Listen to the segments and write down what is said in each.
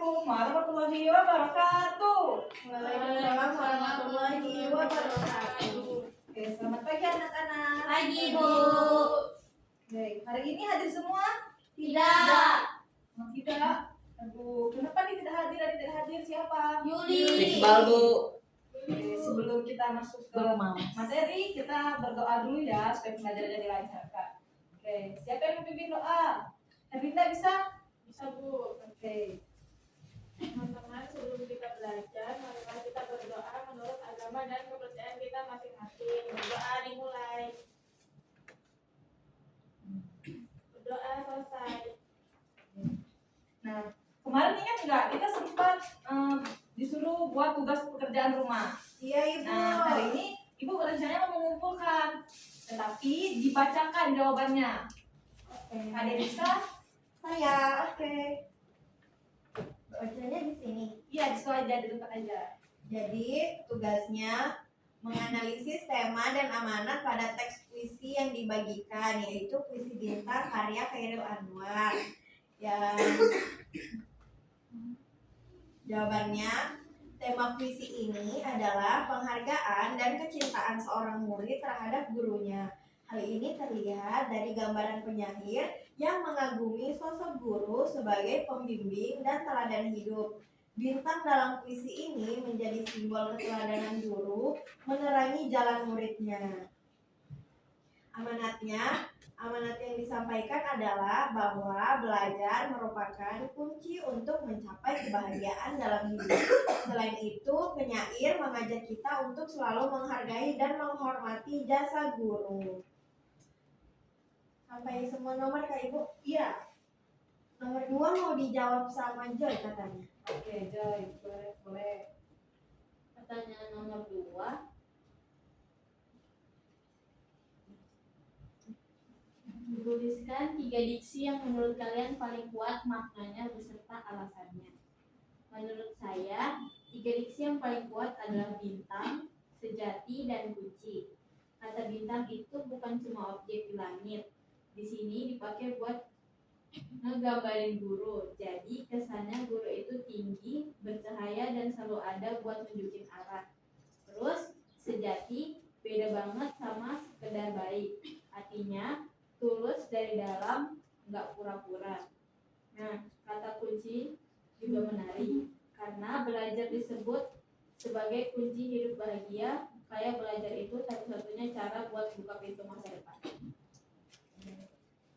Assalamualaikum warahmatullahi wabarakatuh. Waalaikumsalam warahmatullahi wabarakatuh. Oke, selamat pagi anak-anak. Pagi, Bu. Baik, hari ini hadir semua? Tidak. Oh, tidak. Aduh, kenapa nih tidak hadir? Ada tidak hadir siapa? Yuli. Iqbal, Bu. Oke, sebelum kita masuk ke materi, kita berdoa dulu ya supaya pembelajarannya dilancarkan. Oke, siapa yang memimpin doa? Herlinda bisa? Bisa, Bu. Oke. Teman-teman, sebelum kita belajar, marilah kita berdoa menurut agama dan kepercayaan kita masing-masing. Berdoa dimulai. Berdoa selesai. Nah, kemarin ingat nggak kita sempat disuruh buat tugas pekerjaan rumah. Iya, Ibu. Nah, hari ini Ibu berencana mau mengumpulkan, tetapi dibacakan jawabannya. Ada yang bisa? Saya, oke. Bacanya di sini. Iya, di situ aja, di tempat aja. Jadi tugasnya menganalisis tema dan amanat pada teks puisi yang dibagikan, yaitu puisi bintang karya Khairil Anwar. Yang jawabannya, tema puisi ini adalah penghargaan dan kecintaan seorang murid terhadap gurunya. Hal ini terlihat dari gambaran penyair yang mengagumi sosok guru sebagai pembimbing dan teladan hidup. Bintang dalam puisi ini menjadi simbol keteladanan guru menerangi jalan muridnya. Amanat yang disampaikan adalah bahwa belajar merupakan kunci untuk mencapai kebahagiaan dalam hidup. Selain itu, penyair mengajak kita untuk selalu menghargai dan menghormati jasa guru. Sampai semua nomor Kak Ibu? Iya. Nomor 2 mau dijawab sama Joy katanya. Oke, Joy, boleh. Pertanyaan nomor 2. Tuliskan 3 diksi yang menurut kalian paling kuat maknanya beserta alasannya. Menurut saya, 3 diksi yang paling kuat adalah bintang, sejati, dan kunci. Kata bintang itu bukan cuma objek di langit. Di sini dipakai buat ngegambarin guru. Jadi kesannya guru itu tinggi, bercahaya, dan selalu ada buat nunjukin arah. Terus sejati beda banget sama sekedar baik. Artinya tulus dari dalam, nggak pura-pura. Nah, kata kunci juga menarik karena belajar disebut sebagai kunci hidup bahagia. Kayak belajar itu satu-satunya cara buat buka pintu masa depan.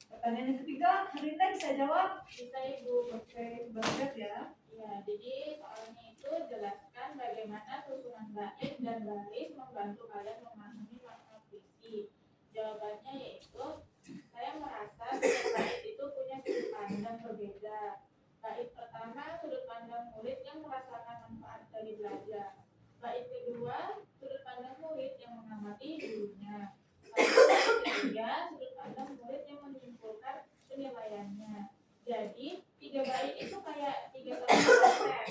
Pertanyaan yang ketiga, Herlinda bisa jawab? Bisa, Ibu. Oke, bersiap ya. Ya, jadi soalnya itu jelaskan bagaimana susunan bait dan baris membantu kalian memahami makna puisi. Jawabannya yaitu, saya merasa setiap bait itu punya sudut pandang berbeda. Bait pertama, sudut pandang murid yang merasakan manfaat dari belajar. Bait kedua, sudut pandang murid yang mengamati gurunya. Bait ketiga, sudut pandang murid yang menyimpulkan penilaiannya. Jadi 3 bait itu kayak 3 tahap proses: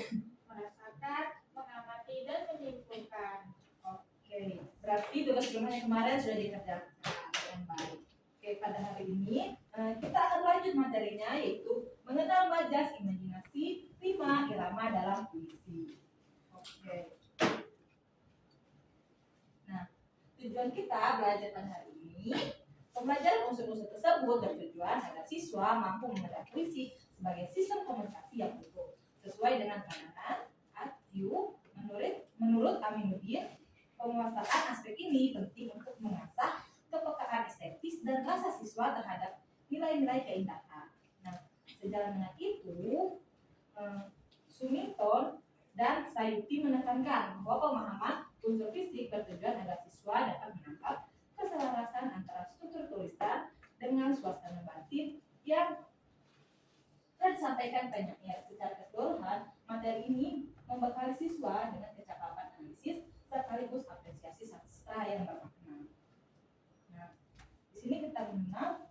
merasakan, mengamati, dan menyimpulkan. Oke, berarti tugas rumah yang kemarin sudah dikerjakan dengan baik. Oke, pada hari ini kita akan lanjut materinya, yaitu mengenal majas, imajinasi, rima, irama dalam puisi. Oke. Nah, tujuan kita belajar pada hari ini, pembelajaran unsur-unsur tersebut bertujuan agar siswa mampu membaca puisi sebagai sistem komunikasi yang utuh, sesuai dengan pandangan Atyu. Menurut Aminuddin, penguasaan aspek ini penting untuk mengasah kepekaan estetis dan rasa siswa terhadap nilai-nilai keindahan. Nah, sejalan dengan itu, Sumington dan Sayuti menekankan bahwa pemahaman unsur fisik bertujuan agar siswa dapat menangkap keselarasan antara struktur tulisan dengan suasana batin yang telah disampaikan penyair. Secara keseluruhan, materi ini membekali siswa dengan kecakapan analisis sekaligus apresiasi sastra yang bermakna. Nah, di sini kita mengenal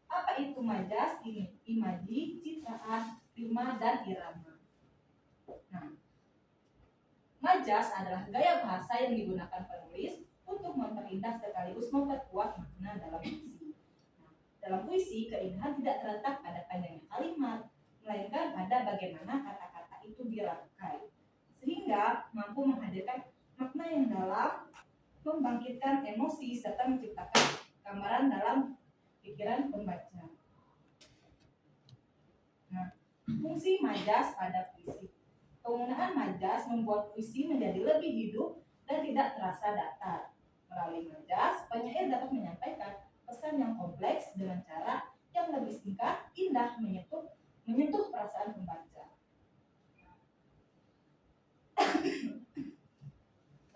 apa itu majas, imaji, citraan, rima, dan irama. Nah, majas adalah gaya bahasa yang digunakan penulis untuk memperindah sekaligus memperkuat makna dalam puisi. Nah, dalam puisi, keindahan tidak terletak pada panjangnya kalimat, melainkan pada bagaimana kata-kata itu dirangkai, sehingga mampu menghadirkan makna yang dalam, membangkitkan emosi, serta menciptakan gambaran dalam pikiran pembaca. Nah, fungsi majas pada puisi. Penggunaan majas membuat puisi menjadi lebih hidup dan tidak terasa datar. Melalui majas, penyair dapat menyampaikan pesan yang kompleks dengan cara yang lebih singkat, indah, menyentuh perasaan pembaca.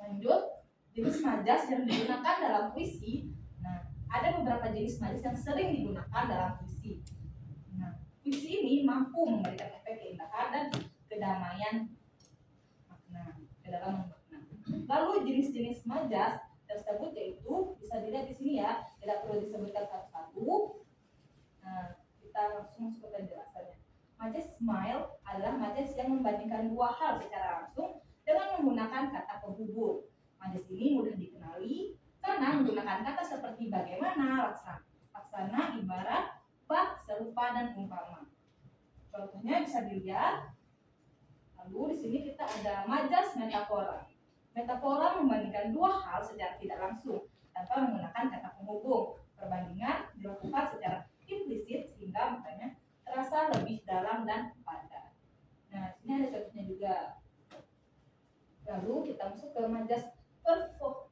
Lanjut, jenis majas yang digunakan dalam puisi. Nah, ada beberapa jenis majas yang sering digunakan dalam puisi. Nah, puisi ini mampu memberikan efek keindahan dan kedamaian makna, kedalaman makna. Lalu jenis-jenis majas tersebut yaitu bisa dilihat di sini ya, tidak perlu disebutkan satu-satu. Nah, kita langsung masuk ke penjelasannya. Majas smile adalah majas yang membandingkan dua hal secara langsung dengan menggunakan kata penghubung. Majas ini mudah dikenali karena menggunakan kata seperti bagaimana, laksana, ibarat, bak, serupa, dan umpama. Contohnya bisa dilihat. Lalu di sini kita ada majas metafora. Metafora membandingkan dua hal secara tidak langsung tanpa menggunakan kata penghubung. Perbandingan dilakukan secara implisit sehingga maknanya terasa lebih dalam dan padat. Nah, sini ada contohnya juga. Lalu kita masuk ke majas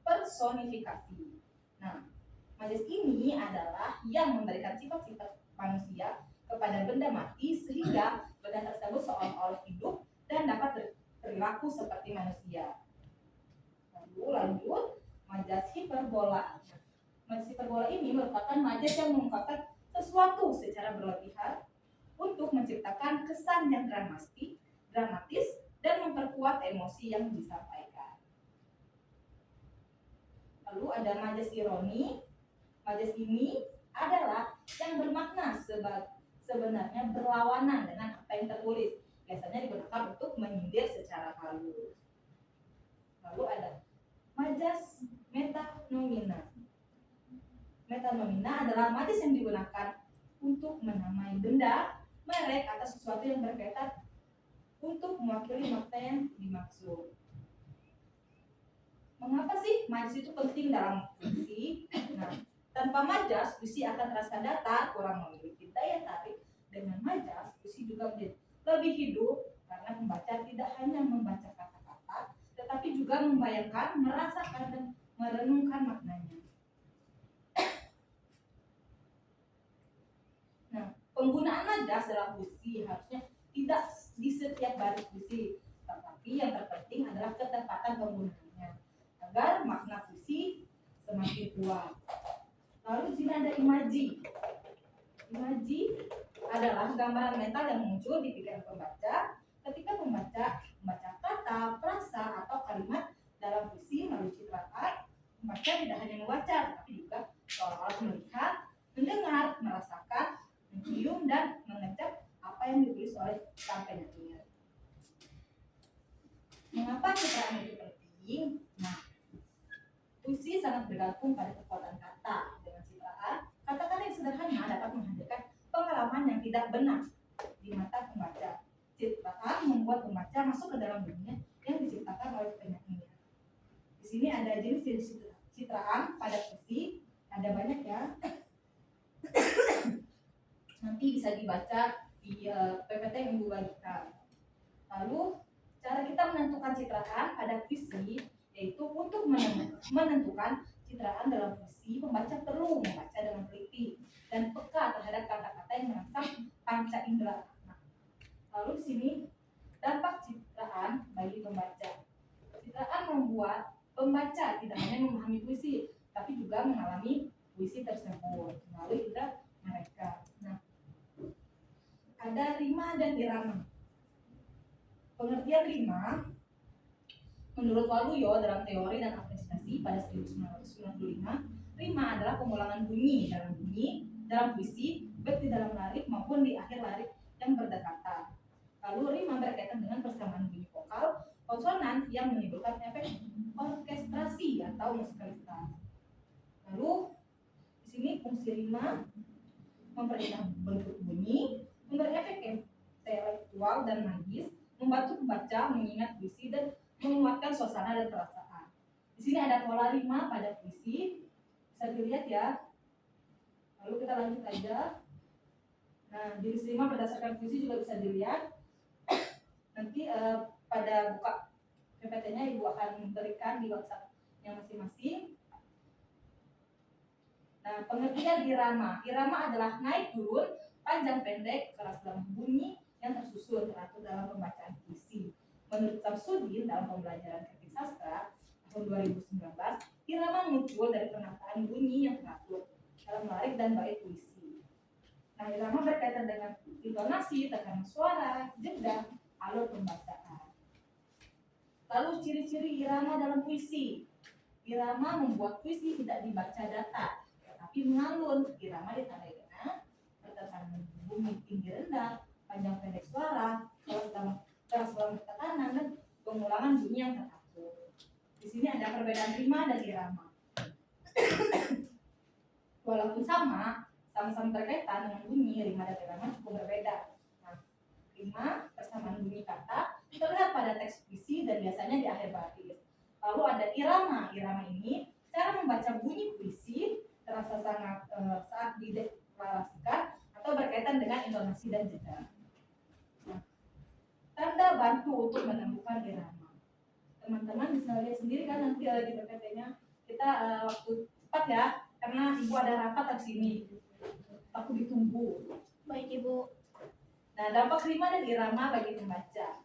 personifikasi. Nah, majas ini adalah yang memberikan sifat-sifat manusia kepada benda mati sehingga benda tersebut seolah-olah hidup dan dapat berperilaku seperti manusia. Lalu lanjut, majas hiperbola. Majas hiperbola ini merupakan majas yang mengungkapkan sesuatu secara berlebihan untuk menciptakan kesan yang dramatis dan memperkuat emosi yang disampaikan. Lalu ada majas ironi. Majas ini adalah yang bermakna sebenarnya berlawanan dengan apa yang tertulis. Biasanya digunakan untuk menyindir secara halus. Lalu ada majas metanomina. Metanomina adalah majas yang digunakan untuk menamai benda, merek, atau sesuatu yang berkaitan untuk mewakili makna yang dimaksud. Mengapa sih majas itu penting dalam puisi? Nah, tanpa majas, puisi akan terasa datar, kurang memiliki daya tarik. Dengan majas, puisi juga menjadi lebih hidup karena pembaca tidak hanya membaca kata-kata, tetapi juga membayangkan, merasakan, dan merenungkan maknanya. Nah, penggunaan majas dalam puisi harusnya tidak di setiap baris puisi, tetapi yang terpenting adalah ketepatan penggunaannya agar makna puisi semakin kuat. Lalu di sini ada imaji. Imaji adalah gambaran mental yang muncul di pikiran pembaca ketika pembaca membaca kata, frasa, atau kalimat dalam puisi melalui citraan. Pembaca tidak hanya membaca, tetapi juga seolah-olah melihat, mendengar, merasakan, mencium, dan mengecap apa yang ditulis oleh sang penyair. Mengapa citraan itu penting? Nah, puisi sangat bergantung pada kekuatan kata. Dengan citraan, kata-kata yang sederhana dapat menghadirkan pengalaman yang tidak benar di mata pembaca. Citraan membuat pembaca masuk ke dalam dunia yang diciptakan oleh penyair. Di sini ada jenis-jenis citraan pada puisi, ada banyak ya. Nanti bisa dibaca di PPT yang Ibu bagikan. Lalu cara kita menentukan citraan pada puisi yaitu untuk menentukan citraan dalam puisi, pembaca perlu membaca dengan teliti dan peka terhadap kata-kata yang merangsang panca indera. Lalu di sini dampak citraan bagi pembaca. Citraan membuat pembaca tidak hanya memahami puisi, tapi juga mengalami puisi tersebut melalui indera mereka. Nah, ada rima dan irama. Pengertian rima menurut Waluyo dalam teori dan apresiasi pada 1995, rima adalah pengulangan bunyi dalam puisi, baik di dalam larik maupun di akhir larik yang berdekatan. Lalu rima berkaitan dengan persamaan bunyi vokal konsonan yang menimbulkan efek orkestrasi atau musikalitas. Lalu di sini fungsi rima memperindah bentuk bunyi, memberi efek intelektual dan magis, membantu pembaca mengingat puisi dan menguatkan suasana dan perasaan. Di sini ada pola 5 pada puisi, bisa dilihat ya. Lalu kita lanjut aja. Nah, jenis 5 berdasarkan puisi juga bisa dilihat. Nanti pada buka PPT-nya Ibu akan berikan di WhatsApp yang masing-masing. Nah, pengertian irama. Irama adalah naik turun, panjang pendek, keras dalam bunyi yang tersusun teratur dalam pembacaan puisi. Menurut Samsudin dalam pembelajaran kritik sastra tahun 2019, irama muncul dari penataan bunyi yang teratur dalam larik dan bait puisi. Nah, irama berkaitan dengan intonasi, tekanan suara, jeda, alur pembacaan. Lalu ciri-ciri irama dalam puisi. Irama membuat puisi tidak dibaca datar, tetapi mengalun. Irama ditandai dengan pertekanan bunyi tinggi rendah, panjang pendek suara, keras dalam tekanan, dan pengulangan bunyi yang teratur. Di sini ada perbedaan rima dan irama. Walaupun sama-sama berkaitan dengan bunyi, rima dan irama cukup berbeda. Nah, rima persamaan bunyi kata terlihat pada teks puisi dan biasanya di akhir baris. Lalu ada irama. Irama ini cara membaca bunyi puisi terasa sangat saat dideklarasikan atau berkaitan dengan intonasi dan jeda. Nah, tanda bantu untuk menemukan irama. Teman-teman bisa lihat sendiri kan nanti di PPT-nya. Kita waktu cepat ya, karena Ibu ada rapat di sini. Aku ditunggu. Baik Ibu. Nah, dampak rima dan irama bagi pembaca.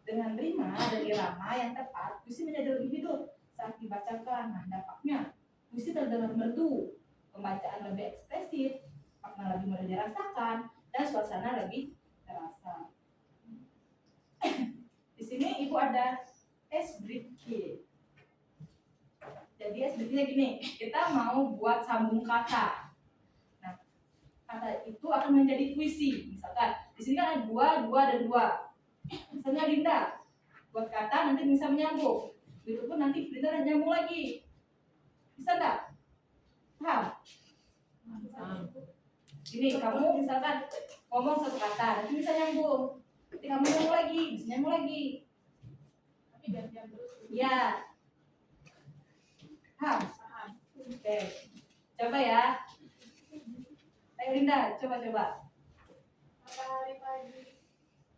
Dengan rima dan irama yang tepat, puisi menjadi lebih hidup saat dibacakan. Nah, dampaknya puisi terdengar merdu, pembacaan lebih ekspresif, makna lebih mudah dirasakan, dan suasana lebih terasa. Di sini Ibu ada SBK. Jadi SBK-nya gini, kita mau buat sambung kata. Nah, kata itu akan menjadi puisi. Misalkan di sini kan ada dua dan dua. Misalnya Linda buat kata nanti bisa menyambung. Begitu pun nanti Linda nyambung lagi. Bisa enggak? Paham? Ini kamu misalkan ngomong satu kata, nanti bisa nyambung. Nanti kamu nyambung lagi, bisa nyambung lagi. Tapi gantian terus. Ya. Paham? Oke. Coba ya. Ayo Linda, coba. Matahari pagi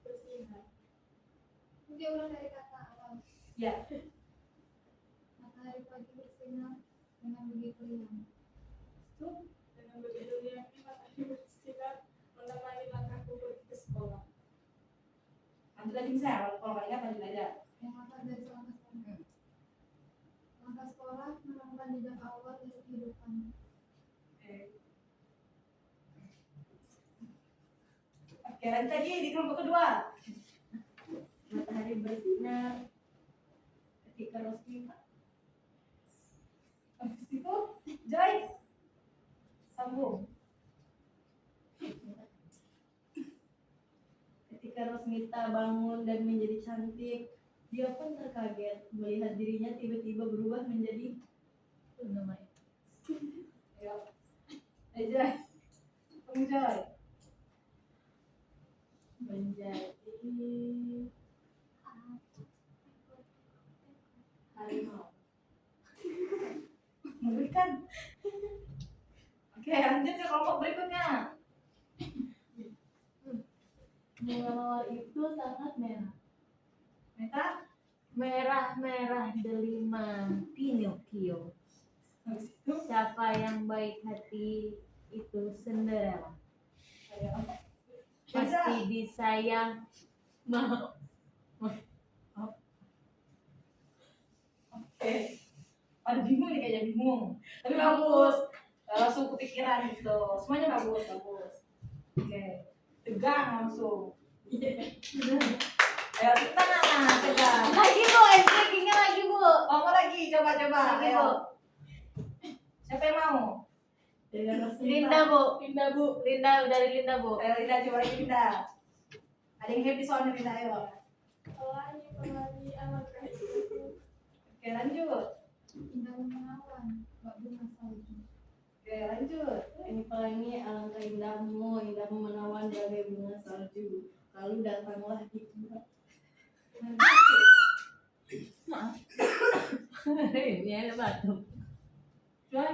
bersinar. Mungkin ulang dari kata awal. Ya. Matahari pagi bersinar dengan begitu riang. Dengan begitu riangnya matahari bersinar menemani langkahku pergi ke sekolah. Lanjut lagi misalnya, kalau nggak ingat lanjut aja. Yang akan dari langkah sekolah. Langkah sekolah menemukan jejak awal dari kehidupan. Oke, lanjut lagi di kelompok kedua. Matahari bersinar ketika Rosmita. Habis itu, Joy. Sambung. Ketika Rosmita bangun dan menjadi cantik, dia pun terkaget melihat dirinya tiba-tiba berubah menjadi namanya. Ayo. Ayo Joy. Kamu Joy. Menjadi harimau. Mengerikan. Oke, lanjut ke kelompok berikutnya. Bunga mawar itu sangat merah. Meta. Merah-merah delima Pinocchio. Habis itu, Siapa yang baik hati itu Cinderella. ayo. Pasti disayang. Oke. Ada bingung nih kayaknya bingung. Tapi bagus. Langsung kepikiran gitu. Semuanya bagus. Oke. Tegang langsung. Ayo tegang. Lagi Bu, SBK-nya lagi Bu. Ngomong lagi, coba. Lagi, Ayo. Bu. Siapa yang mau? Dengan Rosmita. Linda Bu. Linda dari Linda Bu. Ayo Linda, coba lagi Linda. Ada yang happy soalnya Linda, ayo. Pelangi alangkah hidupku. Oke, lanjut. Indah menawan, Mbak Bunga Salju. Oke, lanjut. Ini pelangi alangkah indahmu, indah menawan bagai bunga salju. Lalu datanglah hikmat. Maaf. Ini ada batuk. Joy,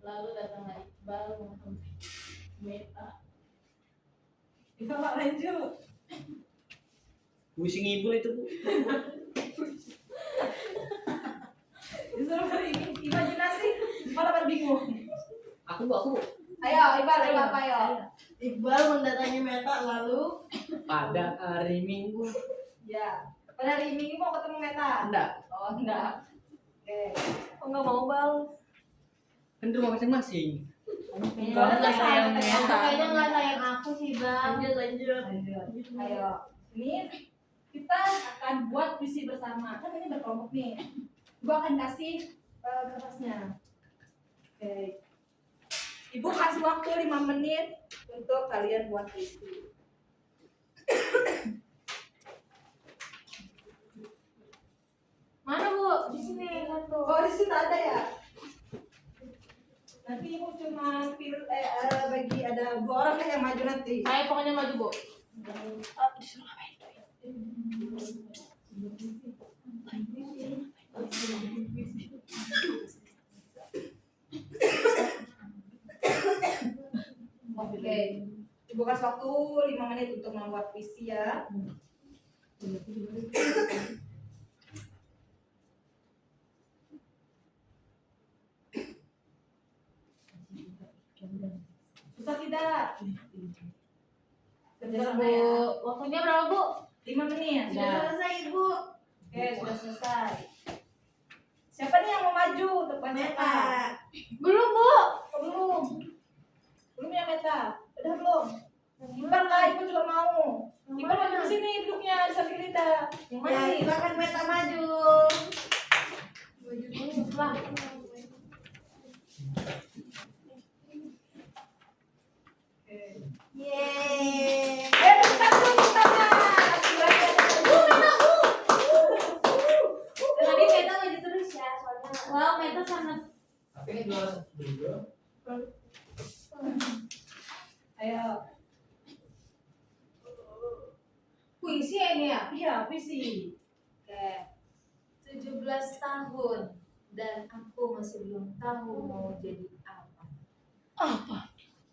Lalu datanglah Iqbal menghampiri Meta. kita Pak lanjut. Pusing ibu itu bu. Disuruh hari ini imajinasi, malah bingung. Aku bu. Ayo, Iqbal, apa ayo? Iqbal mendatangi Meta lalu Pada hari Minggu. Ya, pada hari ini mau ketemu Meta? Enggak. Oh, enggak. Oke. Kok nggak mau bal? Kan rumah masing-masing. Kayaknya nggak sayang Meta. Kayaknya nggak sayang aku sih bang. lanjut. Lanjut. Ayo, ini kita akan buat puisi bersama. Kan ini berkelompok nih. Gua akan kasih kertasnya. Oke. Ibu kasih waktu 5 menit untuk kalian buat puisi. Mana bu? Di sini satu. Oh, di situ ada ya? Nanti ibu cuma bagi ada 2 orang yang maju nanti. Saya pokoknya maju bu. Oke. Ibu kasih waktu 5 menit untuk membuat puisi ya. Susah tidak? Kerja sama ya. Waktunya berapa bu? 5 menit. Sudah selesai Ibu. Oke, sudah selesai. Siapa nih yang mau maju untuk Meta. bacakan? Belum bu. Oh, belum. Belum ya Meta? Udah belum? Iqbal kak, ibu juga mau. Iqbal maju ke sini duduknya di samping kita. Yang mana Ya, nih? silakan Meta maju. Maju dulu lah. Oke. Yeay. Tepuk tangan, tepuk tangan. Silakan. Tadi Meta maju terus ya soalnya. Wow Meta sangat. Tapi ini juara juga. Ayo. Puisi ya ini ya. Iya, puisi. Oke. 17 tahun dan aku masih belum tahu mau jadi apa.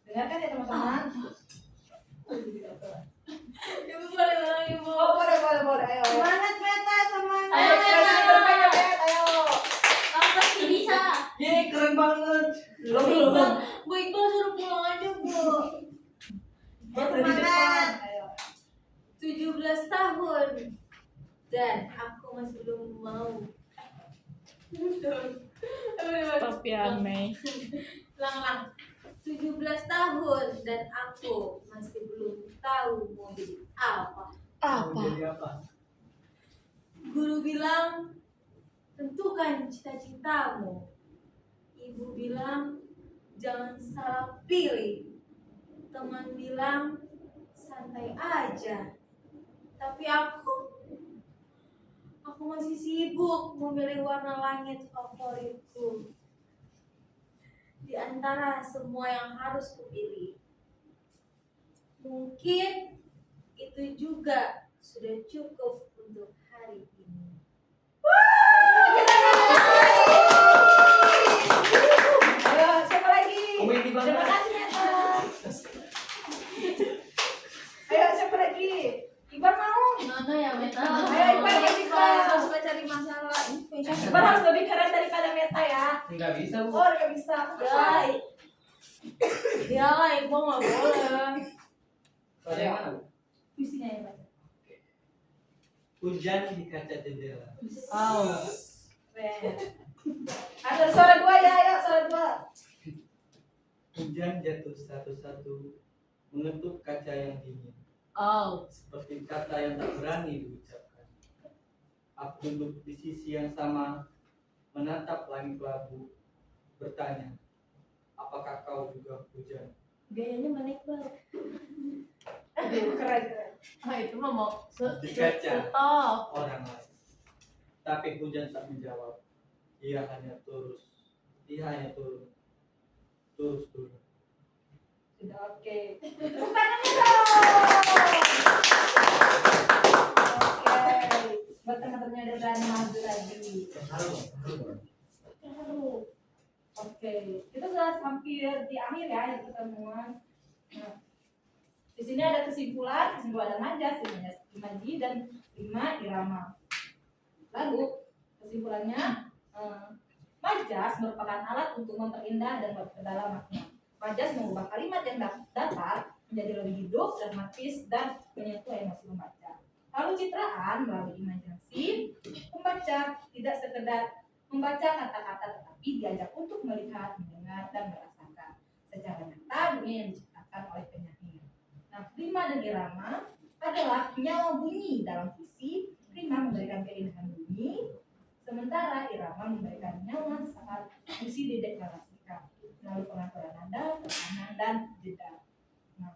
Dengarkan ya teman-teman. Ibu boleh ulang ibu. Oh, boleh, boleh, boleh. Ayo. Semangat Meta, semangat. Ayo, ekspresi berbanyak, Bet. Ayo. Kamu pasti bisa. Yeay keren banget. Belum, belum. Bu Iqbal suruh pulang aja bu. Buat dari depan. Ayo. 17 tahun dan aku masih belum mau. Stop ya Mei. Ulang. 17 tahun dan aku masih belum tahu mau jadi apa. Mau jadi apa? Guru bilang, tentukan cita-citamu. Ibu bilang, jangan salah pilih. Teman bilang, santai aja. Tapi aku masih sibuk memilih warna langit favoritku. Di antara semua yang harus kupilih. Mungkin itu juga sudah cukup untuk hari ini. Ayo, siapa lagi? Komedi banget. Terima kasih, Meta. Ayo, siapa lagi? Iqbal mau? Gimana ya Meta? Ayo, Iqbal, Iqbal. Harus cari masalah. Iqbal harus lebih keren daripada Meta ya. Enggak bisa bu. Oh, nggak bisa. Guys. Ya lah, Iqbal nggak boleh. Pada yang mana bu? Puisinya ya, Pak. Hujan di kaca jendela. Oh. Keren. Ada suara 2 ya, ayo suara 2. Hujan jatuh satu-satu mengetuk kaca yang dingin. Oh. Seperti kata yang tak berani diucapkan. Aku duduk di sisi yang sama, menatap langit labu, bertanya, apakah kau juga hujan? Gayanya mana Iqbal? Keren, keren. Ah itu mah mau Di kaca stop. orang lain. Tapi hujan tak menjawab. Dia hanya turun. Terus turun. Sudah oke. Tepuk tangan dong. Terharu. Oke, kita sudah hampir di akhir ya yang pertemuan. Nah, di sini ada kesimpulan ada najas, 5 ji dan 5 irama. Lalu kesimpulannya, majas merupakan alat untuk memperindah dan memperdalam makna. Majas mengubah kalimat yang datar menjadi lebih hidup, dramatis, dan menyentuh emosi membaca. Lalu citraan melalui imajinasi, pembaca tidak sekedar membaca kata-kata tetapi diajak untuk melihat, mendengar, dan merasakan secara nyata dunia yang diciptakan oleh penyair. Nah, rima dan irama adalah nyawa bunyi dalam puisi. Rima memberikan keindahan bunyi, sementara irama memberikan nyawa saat puisi dideklarasikan melalui pengaturan nada, tekanan, dan jeda. Nah,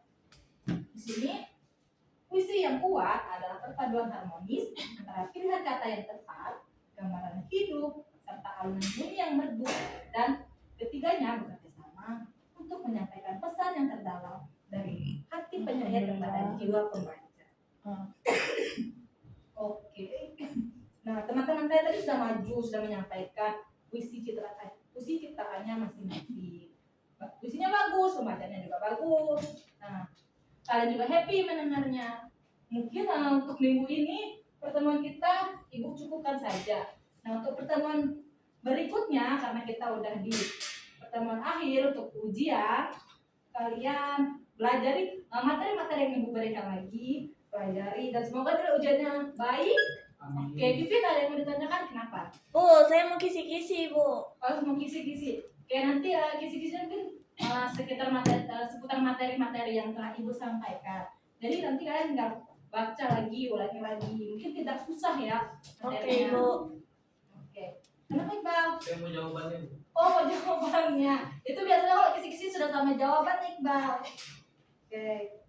di sini puisi yang kuat adalah perpaduan harmonis antara pilihan kata yang tepat, gambaran hidup, serta alunan bunyi yang merdu, dan ketiganya bekerja sama untuk menyampaikan pesan yang terdalam dari hati penyair kepada jiwa pembaca. Oke. Nah, teman-teman saya tadi sudah maju, sudah menyampaikan puisi ciptaannya masing-masing. Puisinya bagus, pembacanya juga bagus. Nah, kalian juga happy mendengarnya. Mungkin untuk minggu ini pertemuan kita Ibu cukupkan saja. Nah, untuk pertemuan berikutnya, karena kita udah di pertemuan akhir untuk ujian, kalian pelajari materi-materi yang Ibu berikan lagi, pelajari, dan semoga nilai ujiannya baik. Amin. Oke, Pipit ada yang mau ditanyakan? Kenapa? Bu, saya mau kisi-kisi, Bu. Oh, mau kisi-kisi. Oke, nanti kisi-kisi mungkin seputar materi-materi yang telah Ibu sampaikan. Jadi nanti kalian tinggal baca lagi, ulangi lagi. Mungkin tidak susah ya materinya. Oke, Bu. Oke. Kenapa Iqbal? Saya mau jawabannya. Oh, mau jawabannya. Itu biasanya kalau kisi-kisi sudah sama jawaban Iqbal. Oke.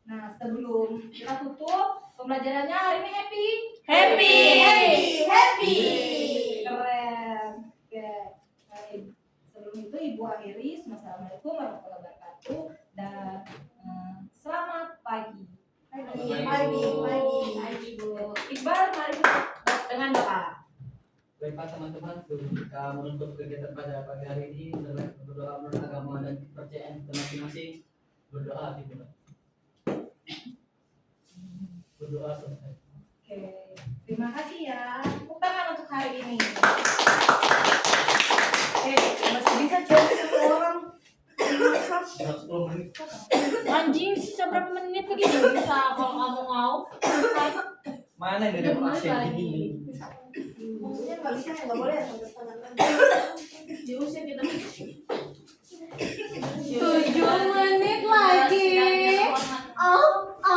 Nah, sebelum kita tutup pembelajarannya hari ini happy? Happy. Keren. Oke. Baik. Sebelum itu Ibu akhiri. Assalamualaikum warahmatullahi wabarakatuh dan selamat pagi. Pagi. Bu. Iqbal, mari kita dengan doa. Baiklah teman-teman, sebelum kita menutup kegiatan pada pagi hari ini, berdoa menurut agama dan kepercayaan kita masing-masing. Berdoa dimulai. Berdoa selesai. Oke, terima kasih ya. Tepuk tangan untuk hari ini. Masih bisa jadi satu orang. 10 menit. Anjing, sisa berapa menit lagi? Nggak bisa kalau kamu mau. Mana yang dari pasien ini? Maksudnya nggak bisa, nggak boleh sampai setengah 6.